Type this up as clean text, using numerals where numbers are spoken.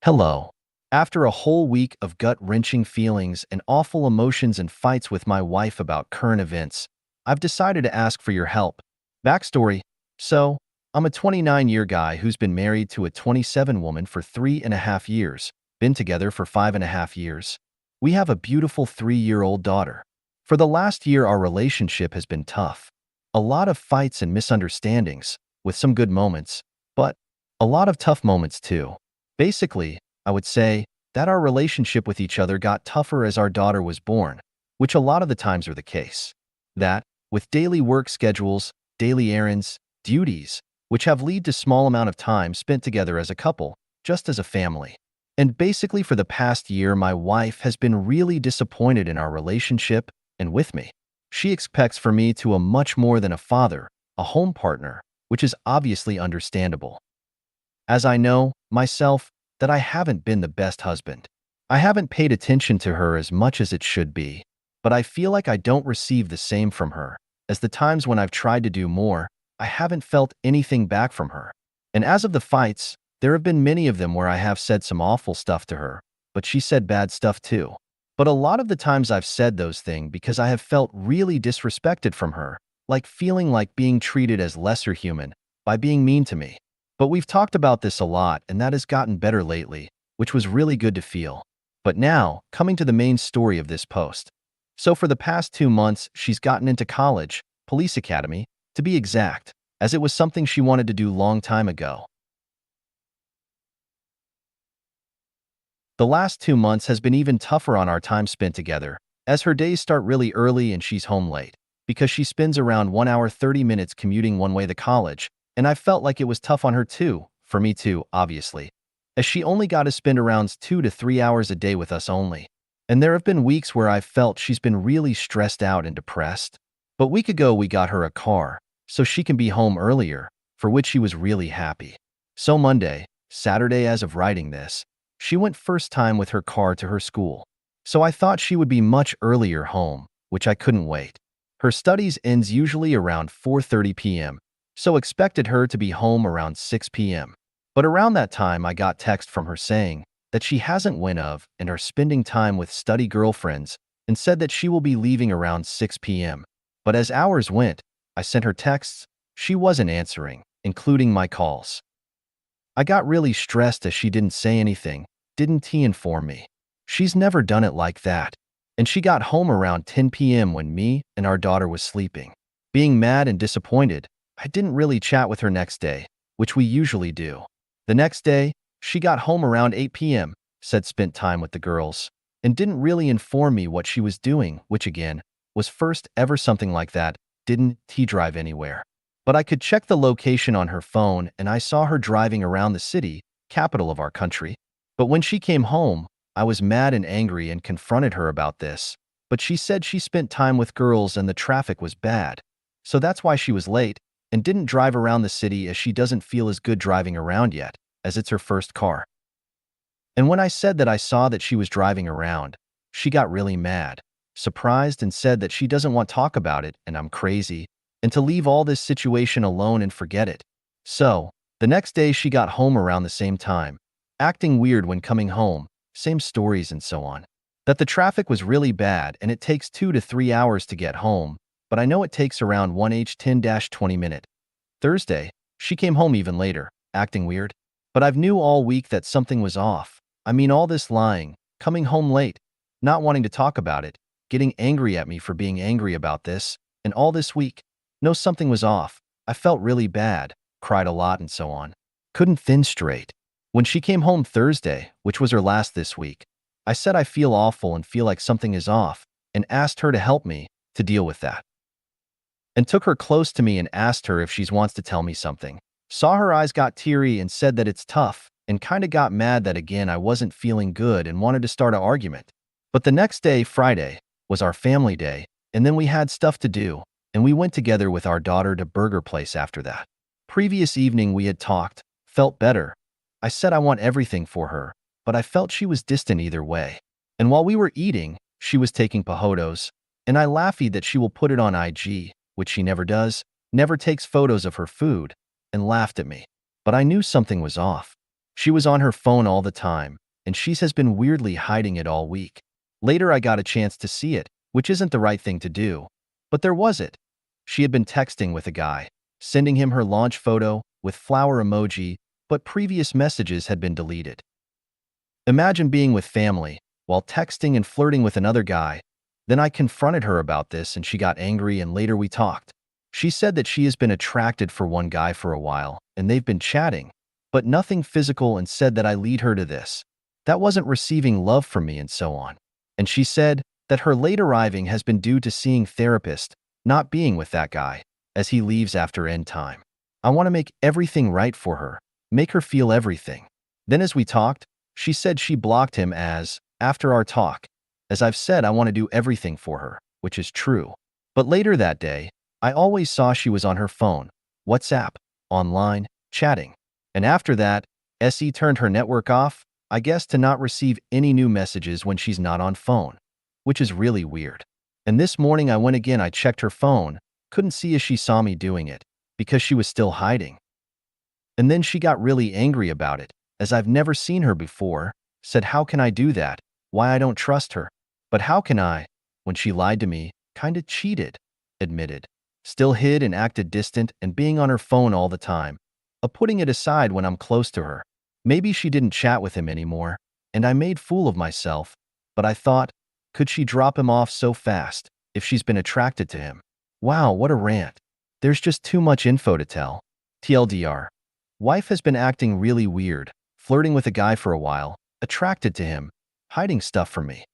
Hello. After a whole week of gut-wrenching feelings and awful emotions and fights with my wife about current events, I've decided to ask for your help. Backstory. So, I'm a 29-year guy who's been married to a 27 woman for 3.5 years, been together for 5.5 years. We have a beautiful 3-year-old daughter. For the last year, our relationship has been tough. A lot of fights and misunderstandings, with some good moments, but a lot of tough moments too. Basically, I would say that our relationship with each other got tougher as our daughter was born, which a lot of the times are the case. That, with daily work schedules, daily errands, duties, which have lead to small amount of time spent together as a couple, just as a family. And basically for the past year, my wife has been really disappointed in our relationship and with me. She expects for me to a much more than a father, a home partner, which is obviously understandable. As I know, myself, that I haven't been the best husband. I haven't paid attention to her as much as it should be, but I feel like I don't receive the same from her, as the times when I've tried to do more, I haven't felt anything back from her. And as of the fights, there have been many of them where I have said some awful stuff to her, but she said bad stuff too. But a lot of the times I've said those things because I have felt really disrespected from her, like feeling like being treated as lesser human by being mean to me. But we've talked about this a lot, and that has gotten better lately, which was really good to feel. But now, coming to the main story of this post. So for the past 2 months, she's gotten into college, police academy, to be exact, as it was something she wanted to do long time ago. The last 2 months has been even tougher on our time spent together, as her days start really early and she's home late, because she spends around 1 hour 30 minutes commuting one way to college, and I felt like it was tough on her too, for me too, obviously, as she only got to spend around 2 to 3 hours a day with us only. And there have been weeks where I've felt she's been really stressed out and depressed. But a week ago we got her a car, so she can be home earlier, for which she was really happy. So Monday, Saturday as of writing this, she went first time with her car to her school. So I thought she would be much earlier home, which I couldn't wait. Her studies ends usually around 4:30 p.m., so expected her to be home around 6 p.m. But around that time I got text from her saying that she hasn't went of and are spending time with study girlfriends and said that she will be leaving around 6 p.m. But as hours went, I sent her texts, she wasn't answering, including my calls. I got really stressed as she didn't say anything, didn't inform me. She's never done it like that. And she got home around 10 p.m. when me and our daughter was sleeping. Being mad and disappointed, I didn't really chat with her next day, which we usually do. The next day, she got home around 8 p.m., said spent time with the girls, and didn't really inform me what she was doing, which again, was first ever something like that, didn't drive anywhere. But I could check the location on her phone and I saw her driving around the city, capital of our country. But when she came home, I was mad and angry and confronted her about this. But she said she spent time with girls and the traffic was bad. So that's why she was late and didn't drive around the city as she doesn't feel as good driving around yet, as it's her first car. And when I said that I saw that she was driving around, she got really mad, surprised, and said that she doesn't want to talk about it and I'm crazy, and to leave all this situation alone and forget it. So, the next day she got home around the same time, acting weird when coming home, same stories and so on. That the traffic was really bad and it takes 2 to 3 hours to get home, but I know it takes around 10-20 minutes. Thursday, she came home even later, acting weird. But I've knew all week that something was off. I mean, all this lying, coming home late, not wanting to talk about it, getting angry at me for being angry about this, and all this week, know something was off. I felt really bad, cried a lot and so on. Couldn't think straight. When she came home Thursday, which was her last this week, I said I feel awful and feel like something is off, and asked her to help me to deal with that. And took her close to me and asked her if she wants to tell me something. Saw her eyes got teary and said that it's tough, and kinda got mad that again I wasn't feeling good and wanted to start an argument. But the next day, Friday, was our family day, and then we had stuff to do, and we went together with our daughter to Burger Place after that. Previous evening we had talked, felt better. I said I want everything for her, but I felt she was distant either way. And while we were eating, she was taking pajotos, and I laughed that she will put it on IG, which she never does, never takes photos of her food, and laughed at me. But I knew something was off. She was on her phone all the time, and she has been weirdly hiding it all week. Later, I got a chance to see it, which isn't the right thing to do. But there was it. She had been texting with a guy, sending him her launch photo with flower emoji, but previous messages had been deleted. Imagine being with family while texting and flirting with another guy. Then I confronted her about this and she got angry and later we talked. She said that she has been attracted for one guy for a while and they've been chatting, but nothing physical and said that I lead her to this. That wasn't receiving love from me and so on. And she said that her late arriving has been due to seeing therapist, not being with that guy, as he leaves after end time. I want to make everything right for her, make her feel everything. Then as we talked, she said she blocked him after our talk. As I've said, I want to do everything for her, which is true. But later that day, I always saw she was on her phone, WhatsApp, online, chatting. And after that, SE turned her network off, I guess to not receive any new messages when she's not on phone, which is really weird. And this morning I went again, I checked her phone, couldn't see as she saw me doing it, because she was still hiding. And then she got really angry about it, as I've never seen her before, said how can I do that, why I don't trust her. But how can I, when she lied to me, kinda cheated, admitted. Still hid and acted distant and being on her phone all the time, putting it aside when I'm close to her. Maybe she didn't chat with him anymore, and I made fool of myself, but I thought, could she drop him off so fast if she's been attracted to him? Wow, what a rant. There's just too much info to tell. TLDR. Wife has been acting really weird, flirting with a guy for a while, attracted to him, hiding stuff from me.